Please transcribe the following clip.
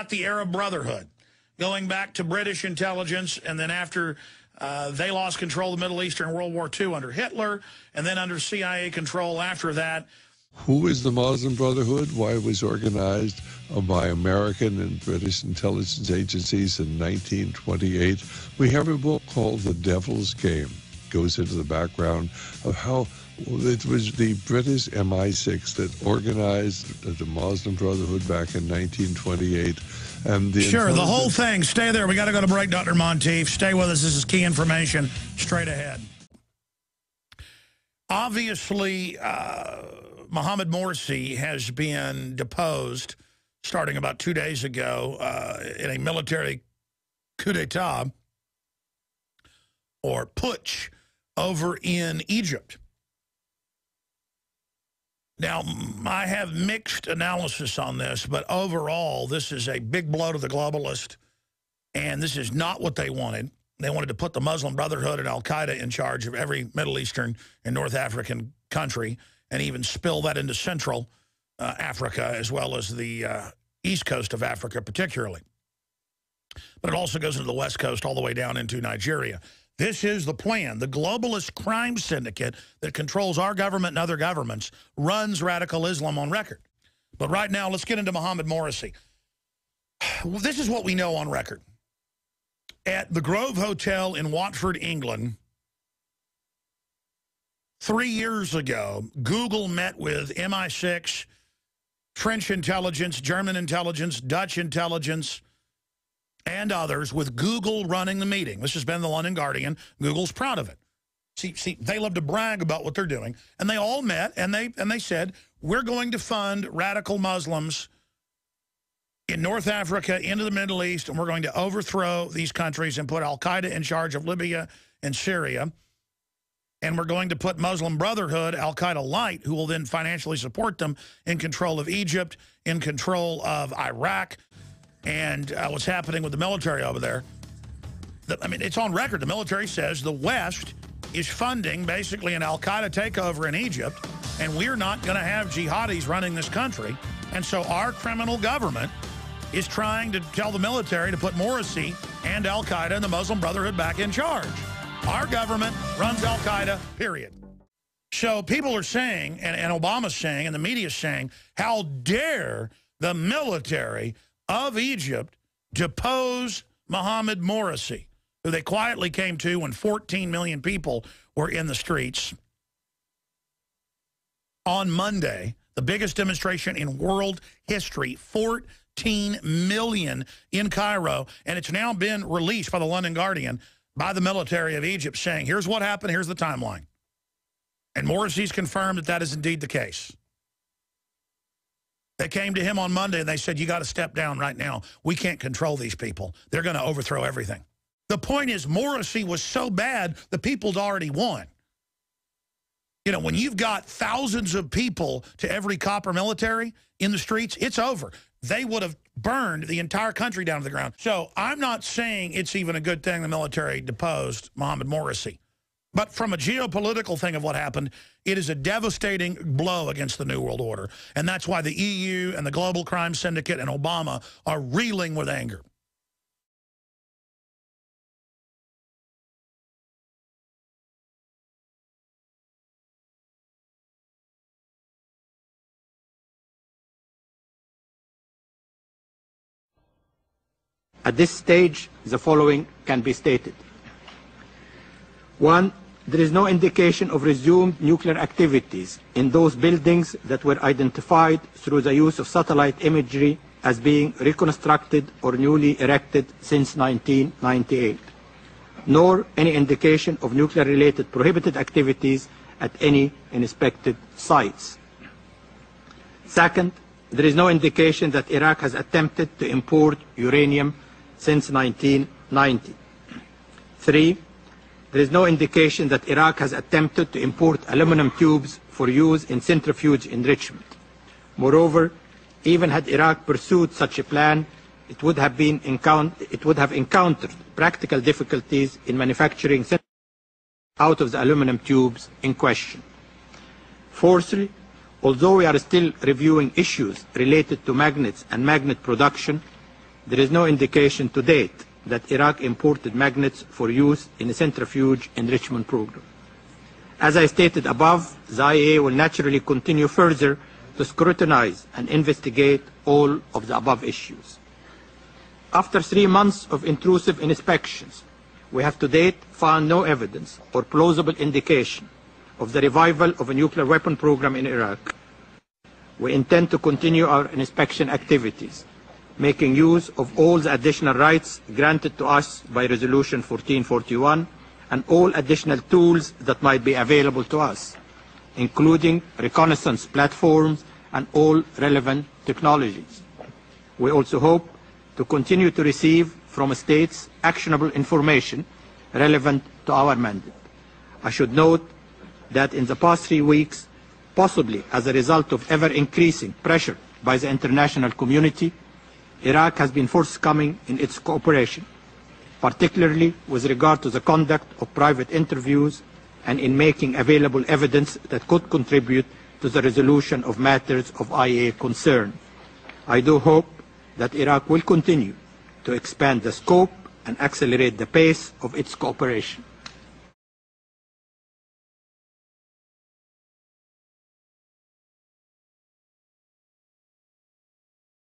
The Arab Brotherhood, going back to British intelligence, and then after they lost control of the Middle East during World War II under Hitler, and then under CIA control after that. Who is the Muslim Brotherhood? Why it was organized by American and British intelligence agencies in 1928. We have a book called The Devil's Game. It goes into the background of how it was the British MI6 that organized the Muslim Brotherhood back in 1928. And the whole thing. Stay there. We got to go to break, Dr. Monteith. Stay with us. This is key information straight ahead. Obviously, Mohamed Morsi has been deposed starting about 2 days ago in a military coup d'etat or putsch over in Egypt. Now, I have mixed analysis on this, but overall, this is a big blow to the globalists, and this is not what they wanted. They wanted to put the Muslim Brotherhood and al-Qaeda in charge of every Middle Eastern and North African country, and even spill that into Central Africa, as well as the east coast of Africa particularly. But it also goes into the west coast all the way down into Nigeria. This is the plan. The globalist crime syndicate that controls our government and other governments runs radical Islam on record. But right now, let's get into Mohamed Morsi. This is what we know on record. At the Grove Hotel in Watford, England, 3 years ago, Google met with MI6, French intelligence, German intelligence, Dutch intelligence, and others, with Google running the meeting. This has been the London Guardian. Google's proud of it. See, they love to brag about what they're doing. And they all met, and they said, we're going to fund radical Muslims in North Africa, into the Middle East, and we're going to overthrow these countries and put al-Qaeda in charge of Libya and Syria. And we're going to put Muslim Brotherhood, al-Qaeda Light, who will then financially support them, in control of Egypt, in control of Iraq, and what's happening with the military over there. I mean, it's on record. The military says the West is funding basically an al-Qaeda takeover in Egypt, and we're not going to have jihadis running this country. And so our criminal government is trying to tell the military to put Morsi and al-Qaeda and the Muslim Brotherhood back in charge. Our government runs al-Qaeda, period. So people are saying, and Obama's saying, and the media's saying, how dare the military of Egypt depose Mohamed Morsi, who they quietly came to when 14 million people were in the streets on Monday, the biggest demonstration in world history, 14 million in Cairo, and it's now been released by the London Guardian by the military of Egypt saying, here's what happened, here's the timeline. And Morsi's confirmed that that is indeed the case. They came to him on Monday and they said, you got to step down right now. We can't control these people. They're going to overthrow everything. The point is, Morsi was so bad, the people's already won. You know, when you've got thousands of people to every copper military in the streets, it's over. They would have burned the entire country down to the ground. So I'm not saying it's even a good thing the military deposed Mohamed Morsi. But from a geopolitical thing of what happened, it is a devastating blow against the New World Order. And that's why the EU and the Global Crime Syndicate and Obama are reeling with anger. At this stage, the following can be stated. 1. There is no indication of resumed nuclear activities in those buildings that were identified through the use of satellite imagery as being reconstructed or newly erected since 1998, nor any indication of nuclear-related prohibited activities at any inspected sites. 2. There is no indication that Iraq has attempted to import uranium since 1990. 3. There is no indication that Iraq has attempted to import aluminum tubes for use in centrifuge enrichment. Moreover, even had Iraq pursued such a plan, it would have encountered practical difficulties in manufacturing out of the aluminum tubes in question. Fourthly, although we are still reviewing issues related to magnets and magnet production, there is no indication to date that Iraq imported magnets for use in a centrifuge enrichment program. As I stated above, the IAEA will naturally continue further to scrutinize and investigate all of the above issues. After 3 months of intrusive inspections, we have to date found no evidence or plausible indication of the revival of a nuclear weapon program in Iraq. We intend to continue our inspection activities, making use of all the additional rights granted to us by Resolution 1441 and all additional tools that might be available to us, including reconnaissance platforms and all relevant technologies. We also hope to continue to receive from states actionable information relevant to our mandate. I should note that in the past 3 weeks, possibly as a result of ever-increasing pressure by the international community, Iraq has been forthcoming in its cooperation, particularly with regard to the conduct of private interviews and in making available evidence that could contribute to the resolution of matters of IAEA concern. I do hope that Iraq will continue to expand the scope and accelerate the pace of its cooperation.